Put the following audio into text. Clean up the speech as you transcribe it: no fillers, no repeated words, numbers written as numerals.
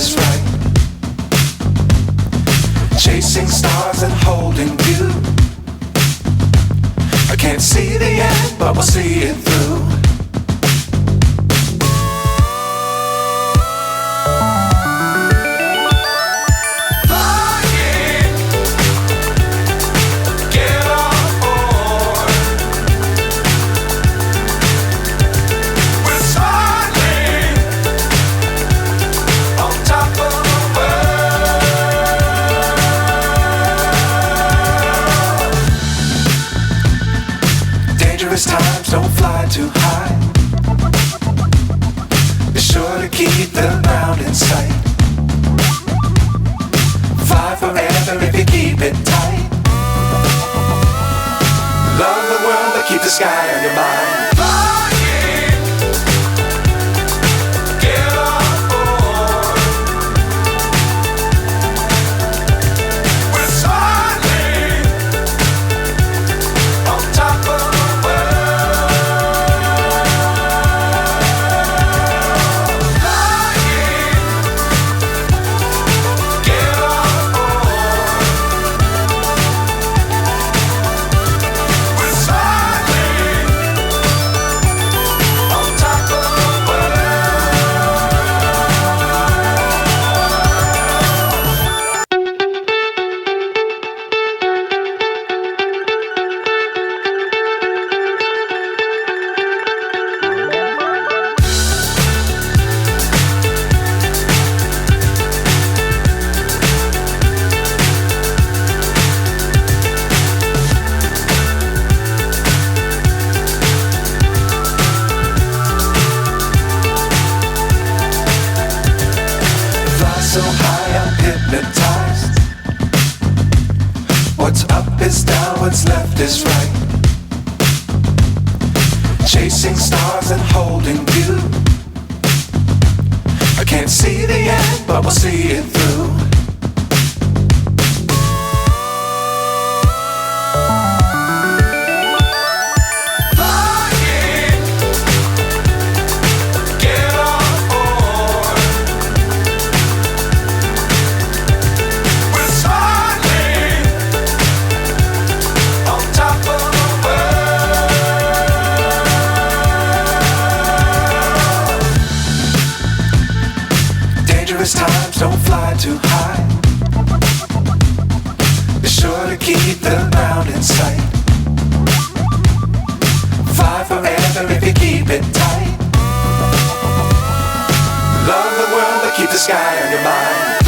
is right. Chasing stars and holding you. I can't see the end, but we'll see it through. Times don't fly too high. Be sure to keep the ground in sight. Fly forever if you keep it tight. Love the world but keep the sky on your mind. So high I'm hypnotized. What's up is down, what's left is right. Chasing stars and holding you. I can't see the end, but we'll see it through. Times don't fly too high. Be sure to keep the ground in sight. Fly forever if you keep it tight. Love the world but keep the sky on your mind.